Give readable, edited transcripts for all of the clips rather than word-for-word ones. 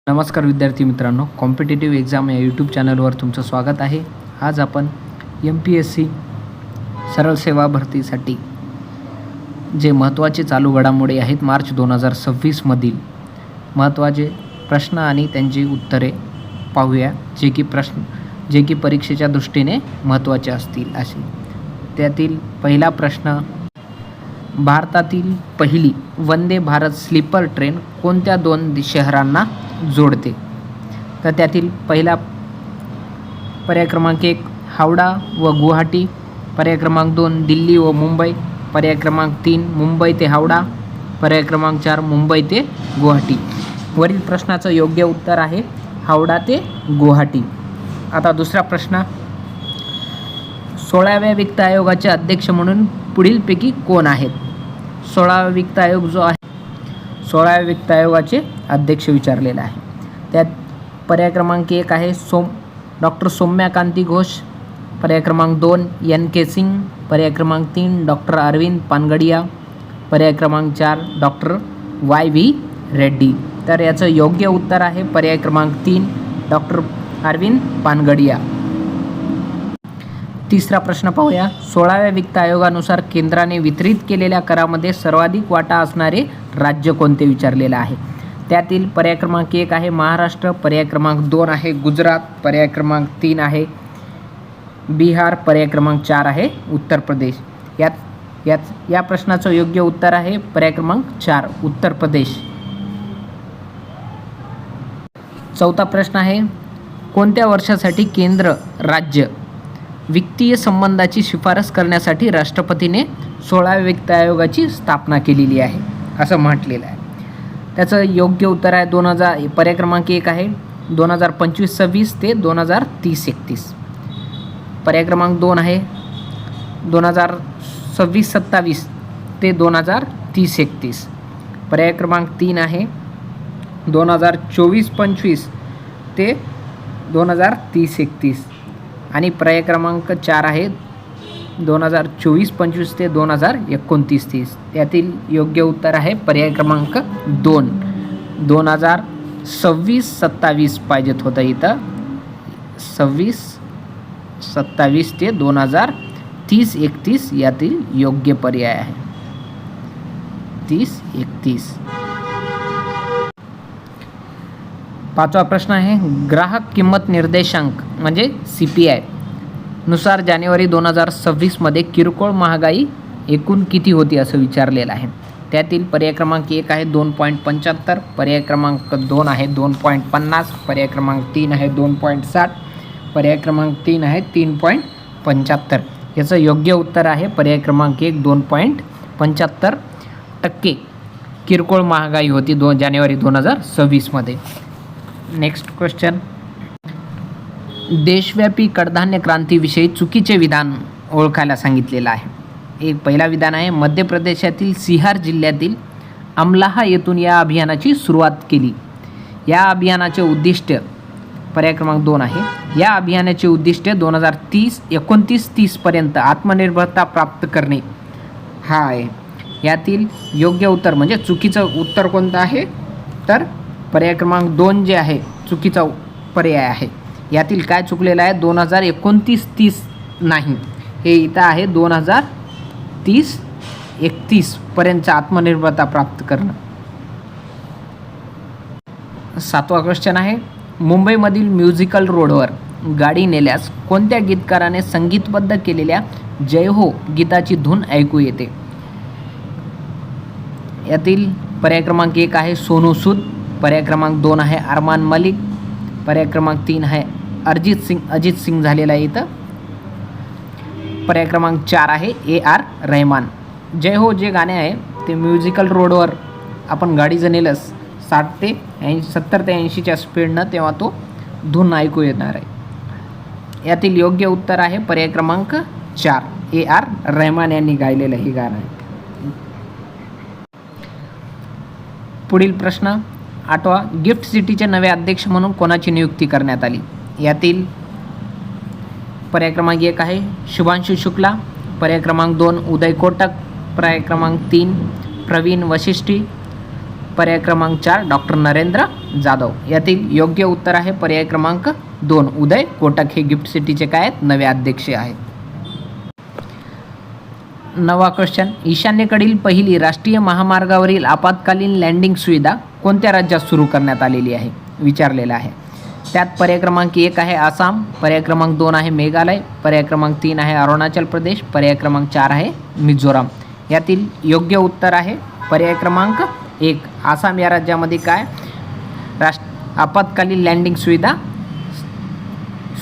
नमस्कार विद्यार्थी मित्रांनो, कॉम्पिटिटिव्ह एक्झाम या यूट्यूब चॅनलवर तुमचं स्वागत आहे. आज आपण MPSC सरळ सेवा भरतीसाठी जे महत्त्वाचे चालू घडामोडी आहेत मार्च 2026मधील महत्त्वाचे प्रश्न आणि त्यांची उत्तरे पाहूया, जे की परीक्षेच्या दृष्टीने महत्त्वाचे असतील असे. त्यातील पहिला प्रश्न, भारतातील पहिली वंदे भारत स्लीपर ट्रेन कोणत्या दोन शहरांना जोडते? तर त्यातील पहिला पर्याय क्रमांक 1 हावडा व गुवाहाटी, पर्याय क्रमांक 2 दिल्ली व मुंबई, पर्याय क्रमांक 3 मुंबई ते हावडा, पर्याय क्रमांक 4 मुंबई ते गुवाहाटी. वरील प्रश्नाचं योग्य उत्तर आहे हावडा ते गुवाहाटी. आता दुसरा प्रश्न, 16व्या वित्त आयोगाचे अध्यक्ष म्हणून पुढीलपैकी कोण आहेत? 16वा वित्त आयोग जो आहे, 16व्या वित्त आयोगाचे अध्यक्ष विचारलेला आहे. त्यात पर्याय क्रमांक 1 आहे डॉक्टर सौम्या कांती घोष, पर्याय क्रमांक 2 NK सिंग, पर्याय क्रमांक 3 डॉक्टर अरविंद पानगडिया, पर्याय क्रमांक 4 डॉक्टर YV रेड्डी. तर याचं योग्य उत्तर आहे पर्याय क्रमांक 3 डॉक्टर अरविंद पानगडिया. तिसरा प्रश्न पाहूया, 16व्या वित्त आयोगानुसार केंद्राने वितरित केलेल्या करामध्ये सर्वाधिक वाटा असणारे राज्य कोणते विचारलेलं आहे. त्यातील पर्याय क्रमांक 1 आहे महाराष्ट्र, पर्याय क्रमांक 2 आहे गुजरात, पर्याय क्रमांक 3 आहे बिहार, पर्याय क्रमांक 4 आहे उत्तर प्रदेश. या प्रश्नाचं योग्य उत्तर आहे पर्याय क्रमांक 4 उत्तर प्रदेश. चौथा प्रश्न आहे, कोणत्या वर्षासाठी केंद्र राज्य वित्तीय संबंधाची शिफारस करण्यासाठी राष्ट्रपतीने 16व्या वित्त आयोगाची स्थापना केलेली आहे असं म्हटलेलं आहे. त्याचं योग्य उत्तर आहे पर्याय क्रमांक 1 आहे 2025-26 ते 2030-31, पर्याय क्रमांक 2 आहे 2026-27 ते 2030-31, पर्याय क्रमांक 3 आहे 2024-25 ते 2030-31 आणि पर्याय क्रमांक 4 आहे 2024-25 ते 2029-30. त्यातील योग्य उत्तर आहे पर्याय क्रमांक 2 2026-27 पाहिजेत होतं इथं, 26-27 ते 2030-31 यातील योग्य पर्याय आहे 30-31. पाचवा प्रश्न आहे, ग्राहक किंमत निर्देशांक म्हणजे CPI नुसार जानेवारी 2026मध्ये किरकोळ महागाई एकूण किती होती असं विचारलेलं आहे. त्यातील पर्याय क्रमांक 1 आहे 2.75, पर्याय क्रमांक 2 आहे 2.50, पर्याय क्रमांक 3 आहे 2.60, पर्याय क्रमांक 3 आहे 3.75. याचं योग्य उत्तर आहे पर्याय क्रमांक 1 2.75% किरकोळ महागाई होती जानेवारी 2026मध्ये. नेक्स्ट क्वेश्चन, देशव्यापी कडधान्य क्रांतीविषयी चुकीचे विधान ओळखायला सांगितलेलं आहे. एक पहिला विधान आहे, मध्य प्रदेशातील सिहार जिल्ह्यातील अमलाहा येथून या अभियानाची सुरुवात केली. या अभियानाचे उद्दिष्ट पर्याय क्रमांक 2 आहे, या अभियानाचे उद्दिष्ट 2029-30 पर्यंत आत्मनिर्भरता प्राप्त करणे हा आहे. यातील योग्य उत्तर म्हणजे चुकीचं उत्तर कोणतं आहे तर पर्याय क्रमांक 2 जे आहे चुकीचा पर्याय आहे. यातील काय चुकलेलं आहे 2029-30 नाही, हे इथं आहे 2030-31 पर्यंत आत्मनिर्भरता प्राप्त करणं. 7वा क्वेश्चन आहे, मुंबईमधील म्युझिकल रोडवर गाडी नेल्यास कोणत्या गीतकाराने संगीतबद्ध केलेल्या जय हो गीताची धून ऐकू येते? यातील पर्याय क्रमांक 1 आहे सोनू सूद, पर्याय क्रमांक 2 आहे अरमान मलिक, पर्याय क्रमांक 3 आहे अजित सिंग झालेला आहे इथं, पर्याय क्रमांक 4 आहे AR रहमान. जय हो जे गाणे आहे ते म्युझिकल रोडवर आपण गाडी जर नेलंस 70 ते 80च्या स्पीडनं तेव्हा तो धून ऐकू येणार आहे. यातील योग्य उत्तर आहे पर्याय क्रमांक 4 AR रहमान यांनी गायलेलं हे गाणं आहे. पुढील प्रश्न 8वा, गिफ्ट सिटीचे नवे अध्यक्ष म्हणून कोणाची नियुक्ती करण्यात आली? यातील पर्याय क्रमांक 1 आहे शुभांशु शुक्ला, पर्याय क्रमांक 2 उदय कोटक, पर्याय क्रमांक 3 प्रवीण वशिष्ठी, पर्याय क्रमांक 4 डॉक्टर नरेंद्र जाधव. यातील योग्य उत्तर आहे पर्याय क्रमांक 2 उदय कोटक. हे गिफ्ट सिटीचे काय आहेत? नवे अध्यक्ष आहेत. 9वा क्वेश्चन, ईशान्येकडील पहिली राष्ट्रीय महामार्गावरील आपत्कालीन लँडिंग सुविधा कोणत्या राज्यात सुरू करण्यात आलेली आहे विचारलेला आहे. त्यात पर्याय क्रमांक 1 आहे आसाम, पर्याय क्रमांक 2 आहे मेघालय, पर्याय क्रमांक 3 आहे अरुणाचल प्रदेश, पर्याय क्रमांक 4 आहे मिझोराम. यातील योग्य उत्तर आहे पर्याय क्रमांक 1 आसाम. या राज्यामध्ये काय आपत्कालीन लँडिंग सुविधा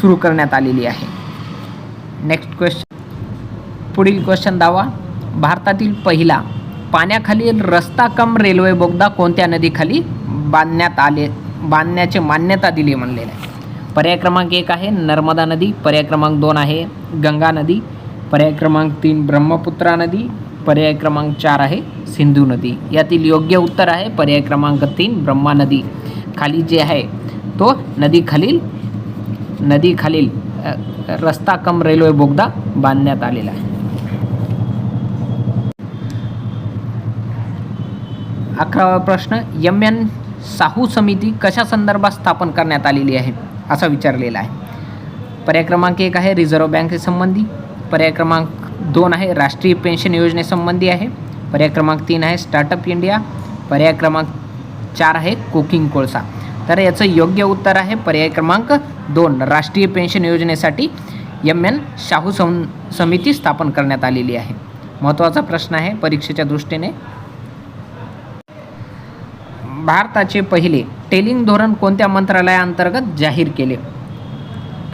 सुरू करण्यात आलेली आहे. नेक्स्ट क्वेश्चन, पुढील क्वेश्चन 10वा, भारतातील पहिला पाण्याखालील रस्ता कम रेल्वे बोगदा कोणत्या नदीखाली बांधण्याची मान्यता दिली म्हणलेलं आहे. पर्याय क्रमांक 1 आहे नर्मदा नदी, पर्याय क्रमांक 2 आहे गंगा नदी, पर्याय क्रमांक 3 ब्रह्मपुत्रा नदी, पर्याय क्रमांक 4 आहे सिंधू नदी. यातील योग्य उत्तर आहे पर्याय क्रमांक 3 ब्रह्मा नदी खाली जे आहे तो नदीखालील रस्ता कम रेल्वे बोगदा बांधण्यात आलेला आहे. 11वा प्रश्न, एम.एन. साहू समिती कशा संदर्भात स्थापन करण्यात आलेली आहे असा विचारलेला आहे. पर्याय क्रमांक 1 आहे रिझर्व्ह बँकेसंबंधी, पर्याय क्रमांक 2 आहे राष्ट्रीय पेन्शन योजनेसंबंधी आहे, पर्याय क्रमांक 3 आहे स्टार्टअप इंडिया, पर्याय क्रमांक 4 आहे कोकिंग कोळसा. तर याचं योग्य उत्तर आहे पर्याय क्रमांक 2 राष्ट्रीय पेन्शन योजनेसाठी एम.एन. साहू समिती स्थापन करण्यात आलेली आहे. महत्त्वाचा प्रश्न आहे परीक्षेच्या दृष्टीने. भारताचे पहिले टेलिंग धोरण कोणत्या मंत्रालयाअंतर्गत जाहीर केले.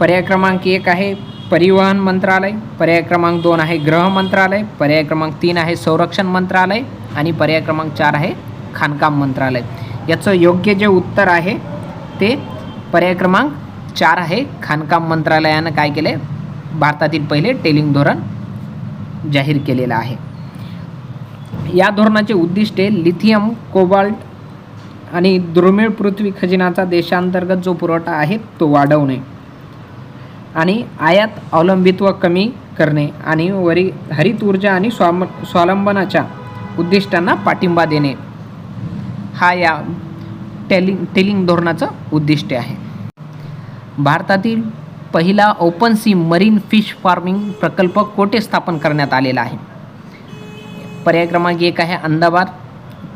पर्याय क्रमांक 1 आहे परिवहन मंत्रालय, पर्याय क्रमांक 2 आहे गृह मंत्रालय, पर्याय क्रमांक 3 आहे संरक्षण मंत्रालय आणि पर्याय क्रमांक 4 आहे खाणकाम मंत्रालय. याचं योग्य जे उत्तर आहे ते पर्याय क्रमांक 4 आहे. खाणकाम मंत्रालयानं काय केले, भारतातील पहिले टेलिंग धोरण जाहीर केलेलं आहे. या धोरणाचे उद्दिष्टे लिथियम, कोबाल्ट आणि दुर्मिळ पृथ्वी खजिनाचा देशांतर्गत जो पुरवठा आहे तो वाढवणे आणि आयात अवलंबित्व कमी करणे आणि हरित ऊर्जा आणि स्वावलंबनाच्या उद्दिष्टांना पाठिंबा देणे हा या टेलिंग धोरणाचं उद्दिष्ट आहे. भारतातील पहिला open sea marine fish farming प्रकल्प कोठे स्थापन करण्यात आलेला आहे. पर्याय क्रमांक 1 आहे अहमदाबाद,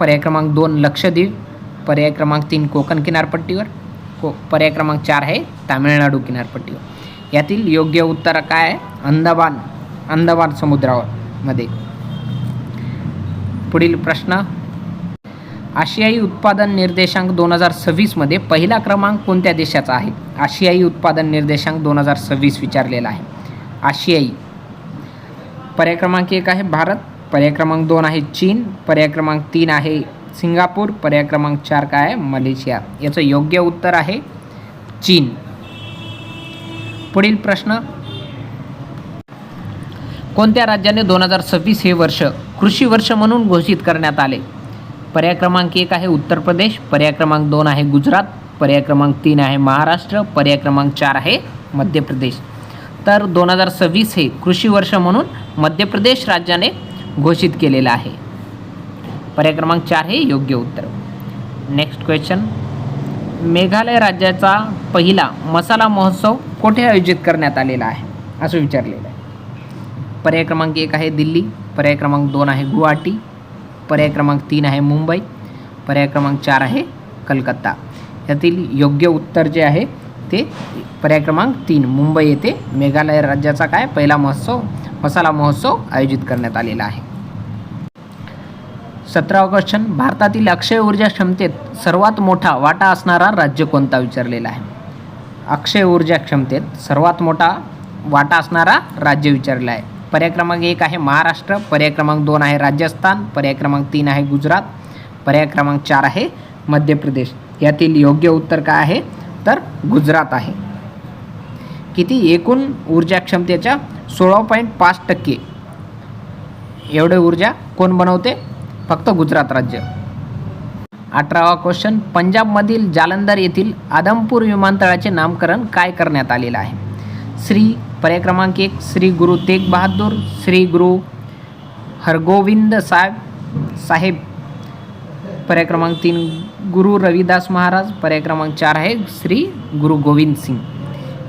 पर्याय क्रमांक 2 लक्षद्वीप, पर्याय क्रमांक 3 कोकण किनारपट्टीवर, पर्याय क्रमांक 4 आहे तामिळनाडू किनारपट्टीवर. यातील योग्य उत्तर काय आहे अहमदाबाद समुद्रावर मध्ये. पुढील प्रश्न, आशियाई उत्पादन निर्देशांक 2026 मध्ये पहिला क्रमांक कोणत्या देशाचा आहे. आशियाई उत्पादन निर्देशांक 2026 विचारलेला आहे. आशियाई, पर्याय क्रमांक 1 आहे भारत, पर्याय क्रमांक 2 आहे चीन, पर्याय क्रमांक 3 आहे सिंगापूर, पर्याय क्रमांक 4 काय आहे मलेशिया. याचं योग्य उत्तर आहे चीन. पुढील प्रश्न, कोणत्या राज्याने 2026 हे वर्ष कृषी वर्ष म्हणून घोषित करण्यात आले. पर्याय क्रमांक 1 आहे उत्तर प्रदेश, पर्याय क्रमांक 2 आहे गुजरात, पर्याय क्रमांक 3 आहे महाराष्ट्र, पर्याय क्रमांक 4 आहे मध्य प्रदेश. तर 2026 हे कृषी वर्ष म्हणून मध्य प्रदेश राज्याने घोषित केलेलं आहे. पर्याय क्रमांक 4 हे योग्य उत्तर. नेक्स्ट क्वेश्चन, मेघालय राज्याचा पहिला मसाला महोत्सव कोठे आयोजित करण्यात आलेला आहे असं विचारलेलं आहे. पर्याय क्रमांक 1 आहे दिल्ली, पर्याय क्रमांक 2 आहे गुवाहाटी, पर्याय क्रमांक 3 आहे मुंबई, पर्याय क्रमांक 4 आहे कलकत्ता. यातील योग्य उत्तर जे आहे ते पर्याय क्रमांक 3 मुंबई येथे मेघालय राज्याचा काय पहिला मसाला महोत्सव आयोजित करण्यात आलेला आहे. 17वा क्वेश्चन, भारतातील अक्षय ऊर्जा क्षमतेत सर्वात मोठा वाटा असणारा राज्य कोणता विचारलेला आहे. अक्षय ऊर्जा क्षमतेत सर्वात मोठा वाटा असणारा राज्य विचारलेला आहे. पर्याय क्रमांक 1 आहे महाराष्ट्र, पर्याय क्रमांक 2 आहे राजस्थान, पर्याय क्रमांक 3 आहे गुजरात, पर्याय क्रमांक 4 आहे मध्य प्रदेश. यातील योग्य उत्तर काय आहे तर गुजरात आहे. किती एकूण ऊर्जा क्षमतेच्या 16.5% एवढे ऊर्जा कोण बनवते, फक्त गुजरात राज्य. 18वा क्वेश्चन, पंजाबमधील जालंधर येथील आदमपूर विमानतळाचे नामकरण काय करण्यात आलेलं आहे. श्री पर्याय क्रमांक 1 श्री गुरु तेग बहादूर, श्री गुरु हरगोविंद साहेब, पर्याय क्रमांक 3 गुरु रविदास महाराज. पर्याय क्रमांक 4 आहे श्री गुरु गोविंद सिंग.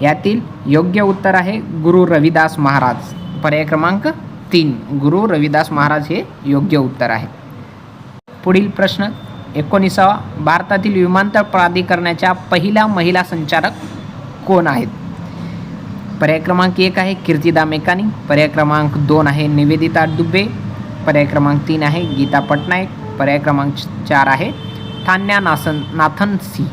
यातील योग्य उत्तर आहे गुरु रविदास महाराज. पर्याय क्रमांक 3 गुरु रविदास महाराज हे योग्य उत्तर आहे. पुढील प्रश्न 19वा भारतातील विमानतळ प्राधिकरणाच्या पहिल्या महिला संचालक कोण आहेत? पर्याय क्रमांक 1 आहे कीर्तिदा मेकानी. पर्याय क्रमांक 2 आहे निवेदिता दुबे. पर्याय क्रमांक 3 आहे गीता पटनायक. पर्याय क्रमांक 4 आहे थान्या नाथन सी.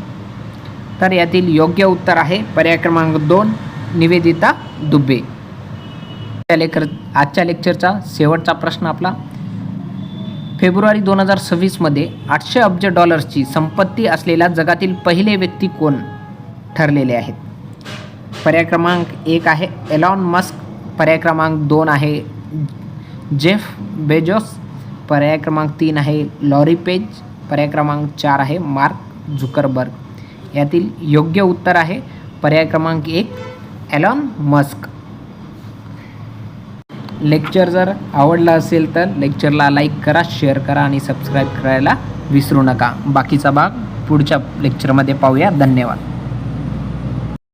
तर यातील योग्य उत्तर आहे पर्याय क्रमांक 2 निवेदिता दुबे. आजच्या लेक्चरचा शेवटचा प्रश्न आपला, फेब्रुवारी 2026मध्ये 800 अब्ज डॉलर्सची संपत्ती असलेला जगातील पहिले व्यक्ती कोण ठरलेले आहेत? पर्याय क्रमांक 1 आहे एलॉन मस्क. पर्याय क्रमांक 2 आहे जेफ बेजोस. पर्याय क्रमांक 3 आहे लॉरी पेज. पर्याय क्रमांक 4 आहे मार्क झुकरबर्ग. यातील योग्य उत्तर आहे पर्याय क्रमांक 1 एलॉन मस्क. लेक्चर जर आवडला असेल तर लेक्चरला लाईक करा, शेअर करा आणि सबस्क्राईब करायला विसरू नका. बाकीचा भाग पुढच्या लेक्चरमध्ये पाहूया. धन्यवाद.